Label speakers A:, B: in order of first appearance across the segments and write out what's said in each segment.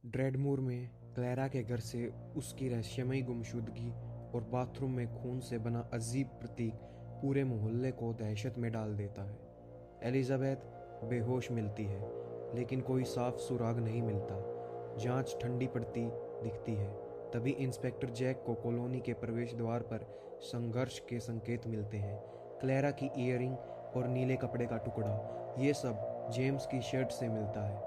A: ड्रेडमूर में क्लैरा के घर से उसकी रहस्यमयी गुमशुदगी और बाथरूम में खून से बना अजीब प्रतीक पूरे मोहल्ले को दहशत में डाल देता है। एलिजाबेथ बेहोश मिलती है, लेकिन कोई साफ सुराग नहीं मिलता। जांच ठंडी पड़ती दिखती है। तभी इंस्पेक्टर जैक को कॉलोनी के प्रवेश द्वार पर संघर्ष के संकेत मिलते हैं। क्लैरा की ईयरिंग और नीले कपड़े का टुकड़ा, ये सब जेम्स की शर्ट से मिलता है।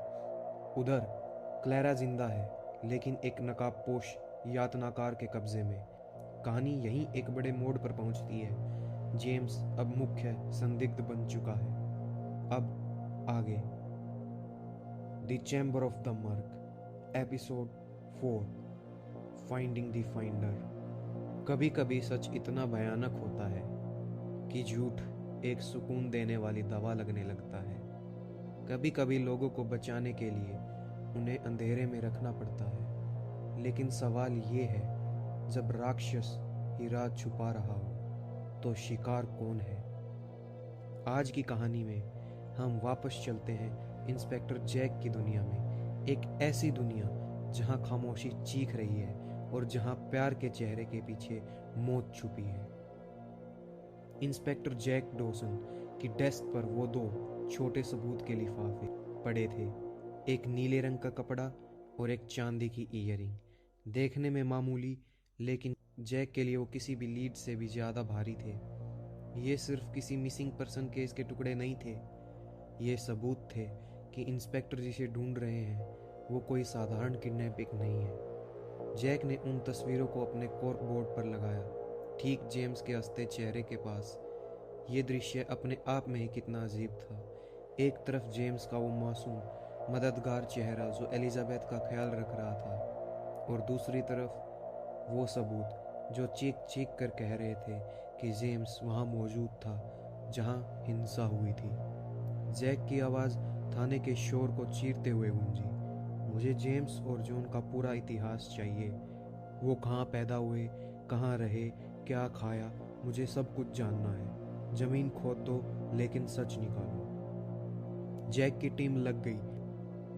A: उधर क्लैरा जिंदा है, लेकिन एक नकाबपोश यातनाकार के कब्जे में। कहानी यहीं एक बड़े मोड़ पर पहुंचती है। जेम्स अब मुख्य संदिग्ध बन चुका है। अब आगे द चैम्बर ऑफ द मर्ग, एपिसोड 4, फाइंडिंग द फाइंडर। कभी कभी सच इतना भयानक होता है कि झूठ एक सुकून देने वाली दवा लगने लगता है। कभी कभी लोगों को बचाने के लिए उन्हें अंधेरे में रखना पड़ता है, लेकिन सवाल ये है, जब राक्षस ही राज छुपा रहा हो तो शिकार कौन है? आज की कहानी में हम वापस चलते हैं इंस्पेक्टर जैक की दुनिया में, एक ऐसी दुनिया जहां खामोशी चीख रही है और जहां प्यार के चेहरे के पीछे मौत छुपी है। इंस्पेक्टर जैक डॉसन की डेस्क पर वो दो छोटे सबूत के लिफाफे पड़े थे, एक नीले रंग का कपड़ा और एक चांदी की ईयरिंग। देखने में मामूली, लेकिन जैक के लिए वो किसी भी लीड से भी ज्यादा भारी थे। ये सिर्फ किसी मिसिंग पर्सन केस के टुकड़े नहीं थे, ये सबूत थे कि इंस्पेक्टर जिसे ढूंढ रहे हैं वो कोई साधारण किडनैपिंग नहीं है। जैक ने उन तस्वीरों को अपने कॉर्क बोर्ड पर लगाया, ठीक जेम्स के हंसते चेहरे के पास। ये दृश्य अपने आप में ही कितना अजीब था। एक तरफ जेम्स का वो मासूम मददगार चेहरा जो एलिजाबेथ का ख्याल रख रहा था, और दूसरी तरफ वो सबूत जो चीख चीख कर कह रहे थे कि जेम्स वहाँ मौजूद था जहाँ हिंसा हुई थी। जैक की आवाज़ थाने के शोर को चीरते हुए गूंजी, मुझे जेम्स और जॉन का पूरा इतिहास चाहिए। वो कहाँ पैदा हुए, कहाँ रहे, क्या खाया, मुझे सब कुछ जानना है। जमीन खोद दो, लेकिन सच निकालो। जैक की टीम लग गई।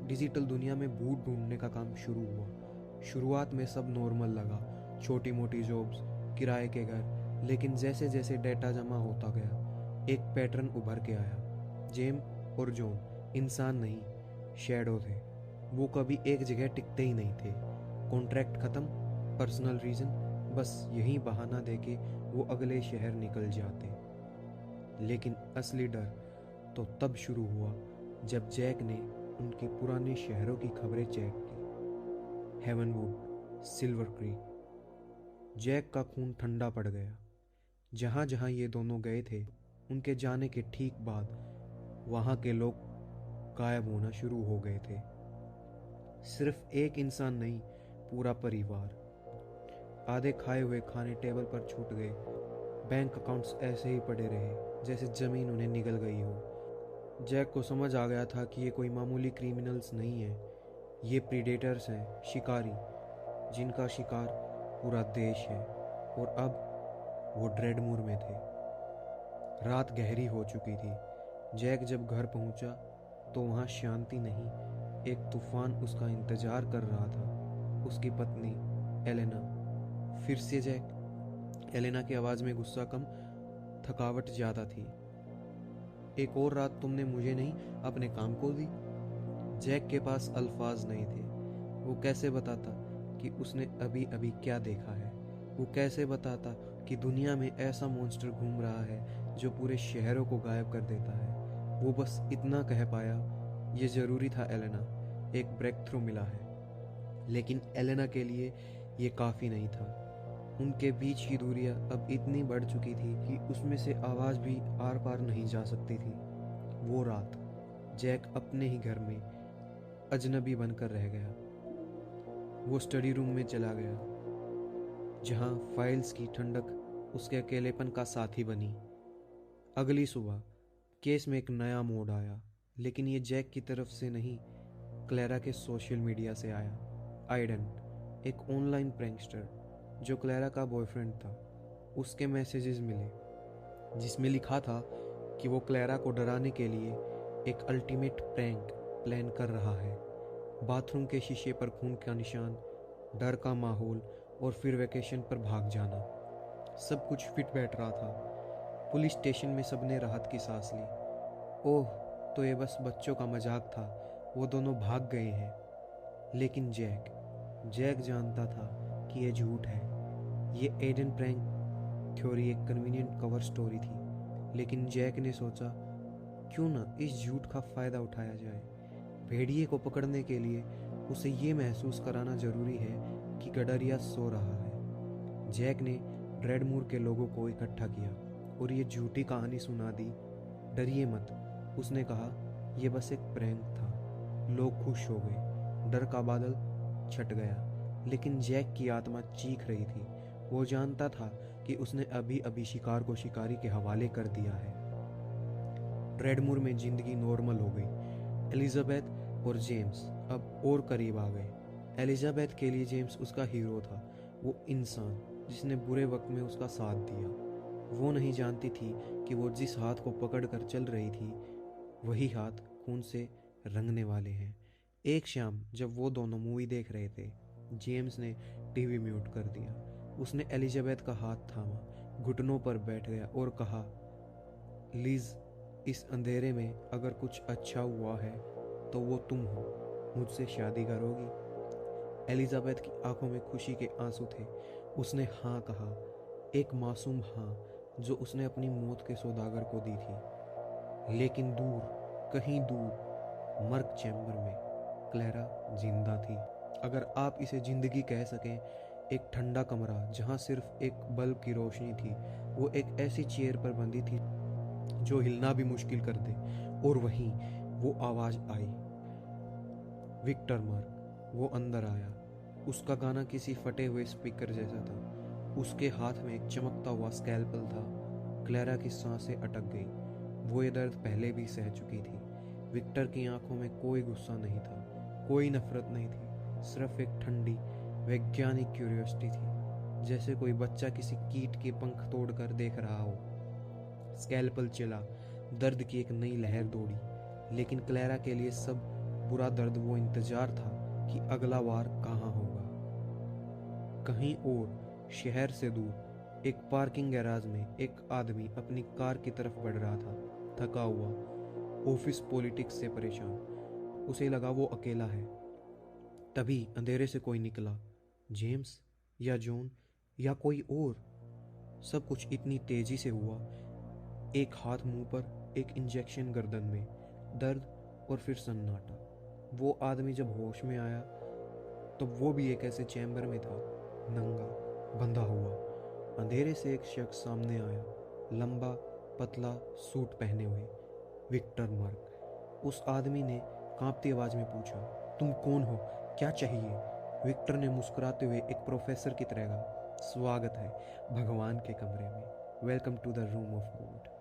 A: डिजिटल दुनिया में भूत ढूंढने का काम शुरू हुआ। शुरुआत में सब नॉर्मल लगा, छोटी मोटी जॉब्स, किराए के घर, लेकिन जैसे जैसे डेटा जमा होता गया एक पैटर्न उभर के आया। जेम और जॉन इंसान नहीं, शैडो थे। वो कभी एक जगह टिकते ही नहीं थे। कॉन्ट्रैक्ट खत्म, पर्सनल रीजन, बस यही बहाना देके वो अगले शहर निकल जाते। लेकिन असली डर तो तब शुरू हुआ जब जैक ने उनके पुराने शहरों की खबरें चेक की। हेवनवुड, सिल्वर क्रीक। जैक का खून ठंडा पड़ गया। जहां जहां ये दोनों गए थे, उनके जाने के ठीक बाद वहां के लोग गायब होना शुरू हो गए थे। सिर्फ एक इंसान नहीं, पूरा परिवार। आधे खाए हुए खाने टेबल पर छूट गए। बैंक अकाउंट्स ऐसे ही पड़े रहे जैसे जमीन उन्हें निगल गई हो। जैक को समझ आ गया था कि ये कोई मामूली क्रिमिनल्स नहीं है, ये प्रीडेटर्स हैं, शिकारी, जिनका शिकार पूरा देश है। और अब वो ड्रेडमूर में थे। रात गहरी हो चुकी थी। जैक जब घर पहुंचा तो वहां शांति नहीं, एक तूफान उसका इंतजार कर रहा था। उसकी पत्नी एलेना। फिर से जैक? एलेना की आवाज में गुस्सा कम, थकावट ज्यादा थी। एक और रात तुमने मुझे नहीं, अपने काम को दी। जैक के पास अल्फाज नहीं थे। वो कैसे बताता कि उसने अभी अभी क्या देखा है? वो कैसे बताता कि दुनिया में ऐसा मॉन्स्टर घूम रहा है जो पूरे शहरों को गायब कर देता है? वो बस इतना कह पाया, ये जरूरी था एलेना, एक ब्रेक थ्रू मिला है। लेकिन एलेना के लिए ये काफी नहीं था। उनके बीच की दूरियां अब इतनी बढ़ चुकी थी कि उसमें से आवाज भी आर पार नहीं जा सकती थी। वो रात जैक अपने ही घर में अजनबी बनकर रह गया। वो स्टडी रूम में चला गया, जहां फाइल्स की ठंडक उसके अकेलेपन का साथी बनी। अगली सुबह केस में एक नया मोड़ आया, लेकिन ये जैक की तरफ से नहीं, क्लैरा के सोशल मीडिया से आया। आइडन, एक ऑनलाइन प्रैंकस्टर जो क्लैरा का बॉयफ्रेंड था, उसके मैसेजेस मिले जिसमें लिखा था कि वो क्लैरा को डराने के लिए एक अल्टीमेट प्रैंक प्लान कर रहा है। बाथरूम के शीशे पर खून का निशान, डर का माहौल और फिर वेकेशन पर भाग जाना। सब कुछ फिट बैठ रहा था। पुलिस स्टेशन में सबने राहत की सांस ली। ओह, तो ये बस बच्चों का मजाक था, वो दोनों भाग गए हैं। लेकिन जैक जैक जानता था कि यह झूठ है। ये एडन प्रैंक थ्योरी एक कन्वीनियंट कवर स्टोरी थी, लेकिन जैक ने सोचा, क्यों ना इस झूठ का फ़ायदा उठाया जाए। भेड़िए को पकड़ने के लिए उसे ये महसूस कराना ज़रूरी है कि गडरिया सो रहा है। जैक ने ड्रेडमूर के लोगों को इकट्ठा किया और ये झूठी कहानी सुना दी। डरिए मत, उसने कहा, यह बस एक प्रैंक था। लोग खुश हो गए, डर का बादल छट गया। लेकिन जैक की आत्मा चीख रही थी। वो जानता था कि उसने अभी अभी शिकार को शिकारी के हवाले कर दिया है। रेडमूर में जिंदगी नॉर्मल हो गई। एलिजाबेथ और जेम्स अब और करीब आ गए। एलिजाबेथ के लिए जेम्स उसका हीरो था, वो इंसान जिसने बुरे वक्त में उसका साथ दिया। वो नहीं जानती थी कि वो जिस हाथ को पकड़ कर चल रही थी, वही हाथ खून से रंगने वाले हैं। एक शाम जब वो दोनों मूवी देख रहे थे, जेम्स ने टीवी म्यूट कर दिया। उसने एलिजाबेथ का हाथ थामा, घुटनों पर बैठ गया और कहा, लिज, इस अंधेरे में अगर कुछ अच्छा हुआ है तो वो तुम हो। मुझसे शादी करोगी? एलिजाबेथ की आंखों में खुशी के आंसू थे। उसने हाँ कहा, एक मासूम हाँ जो उसने अपनी मौत के सौदागर को दी थी। लेकिन दूर, कहीं दूर, मर्ग चैम्बर में क्लैरा जिंदा थी। अगर आप इसे जिंदगी कह सकें, एक ठंडा कमरा जहां सिर्फ एक बल्ब की रोशनी थी। वो एक ऐसी चेयर पर बंधी थी जो हिलना भी मुश्किल कर दे। और वहीं वो आवाज आई, विक्टर मार्क। वो अंदर आया। उसका गाना किसी फटे हुए स्पीकर जैसा था। उसके हाथ में एक चमकता हुआ स्कैल्पल था। क्लैरा की सांसें अटक गई। वो ये दर्द पहले भी सह चुकी थी। विक्टर की आंखों में कोई गुस्सा नहीं था, कोई नफरत नहीं थी, सिर्फ एक ठंडी वैज्ञानिक क्यूरियोसिटी थी, जैसे कोई बच्चा किसी कीट के पंख तोड़कर देख रहा हो। स्कैल्पल चला, दर्द की एक नई लहर दौड़ी। लेकिन क्लैरा के लिए सब बुरा दर्द वो इंतजार था कि अगला वार कहाँ होगा। कहीं और, शहर से दूर, एक पार्किंग गैराज में एक आदमी अपनी कार की तरफ बढ़ रहा था, थका हुआ, ऑफिस पॉलिटिक्स से परेशान। उसे लगा वो अकेला है। तभी अंधेरे से कोई निकला। जेम्स या जॉन या कोई और। सब कुछ इतनी तेजी से हुआ। एक हाथ मुंह पर, एक इंजेक्शन गर्दन में, दर्द और फिर सन्नाटा। वो आदमी जब होश में आया तो वो भी एक ऐसे चैम्बर में था, नंगा, बंधा हुआ। अंधेरे से एक शख्स सामने आया, लंबा, पतला, सूट पहने हुए, विक्टर मार्क। उस आदमी ने कांपती आवाज में पूछा, तुम कौन हो, क्या चाहिए? विक्टर ने मुस्कुराते हुए एक प्रोफेसर की तरह कहा, स्वागत है भगवान के कमरे में, welcome to the room of God.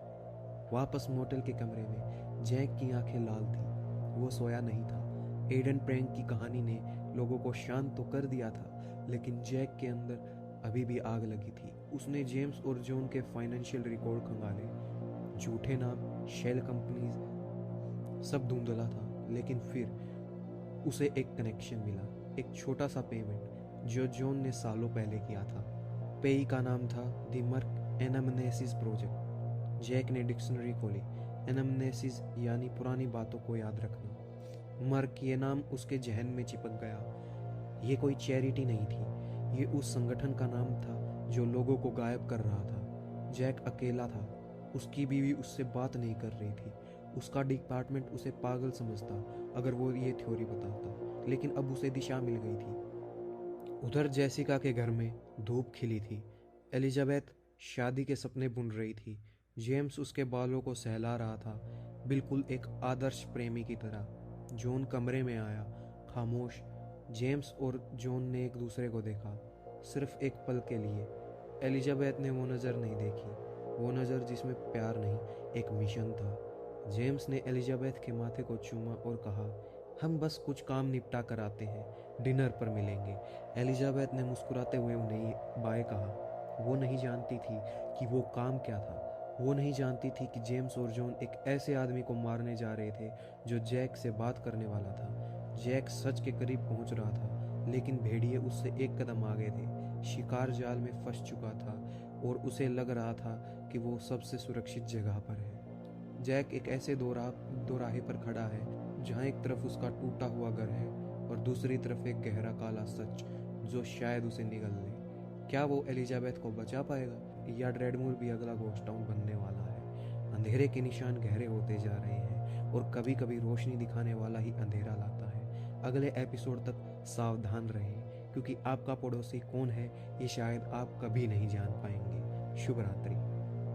A: वापस मोटेल के कमरे में जैक की आंखें लाल थीं। वो सोया नहीं था। एडन प्रैंक की कहानी ने लोगों को शांत तो कर दिया था, लेकिन जैक के अंदर अभी भी आग लगी थी। उसने जेम्स और जॉन के फाइनेंशियल रिकॉर्ड खंगाले, झूठे नाम, शेल कंपनीज, सब धुंधला था। लेकिन फिर उसे एक कनेक्शन मिला, एक छोटा सा पेमेंट जो जॉन ने सालों पहले किया था। पेई का नाम था the Merck anamnesis project. Jack ने डिक्शनरी खोली। एनामनेसिस यानी पुरानी बातों को याद रखना। मर्क ये नाम उसके जहन में चिपक गया। ये कोई चैरिटी नहीं थी, ये उस संगठन का नाम था जो लोगों को गायब कर रहा था। जैक अकेला था। उसकी बीवी उससे बात नहीं कर रही थी। उसका डिपार्टमेंट उसे पागल समझता अगर वो ये थ्योरी बताता, लेकिन अब उसे दिशा मिल गई थी। उधर जेसिका के घर में धूप खिली थी। एलिजाबेथ शादी के सपने बुन रही थी। जेम्स उसके बालों को सहला रहा था, बिल्कुल एक आदर्श प्रेमी की तरह। जॉन कमरे में आया, खामोश। जेम्स और जॉन ने एक दूसरे को देखा, सिर्फ एक पल के लिए। एलिजाबेथ ने वो नज़र नहीं देखी, वो नज़र जिसमें प्यार नहीं, एक मिशन था। जेम्स ने एलिजाबेथ के माथे को चूमा और कहा, हम बस कुछ काम निपटा कर आते हैं, डिनर पर मिलेंगे। एलिजाबेथ ने मुस्कुराते हुए उन्हें बाय कहा। वो नहीं जानती थी कि वो काम क्या था। वो नहीं जानती थी कि जेम्स और जॉन एक ऐसे आदमी को मारने जा रहे थे जो जैक से बात करने वाला था, जैक सच के करीब पहुंच रहा था, लेकिन भेड़िए उससे एक कदम आगे थे। शिकार जाल में फंस चुका था और उसे लग रहा था कि वो सबसे सुरक्षित जगह पर है। जैक एक ऐसे दोराहे पर खड़ा है जहाँ एक तरफ उसका टूटा हुआ घर है और दूसरी तरफ एक गहरा काला सच जो शायद उसे निगल ले। क्या वो एलिजाबेथ को बचा पाएगा या ड्रेडमूर भी अगला घोस्ट टाउन बनने वाला है? अंधेरे के निशान गहरे होते जा रहे हैं और कभी कभी रोशनी दिखाने वाला ही अंधेरा लाता है। अगले एपिसोड तक सावधान रहें, क्योंकि आपका पड़ोसी कौन है ये शायद आप कभी नहीं जान पाएंगे। शुभ रात्रि।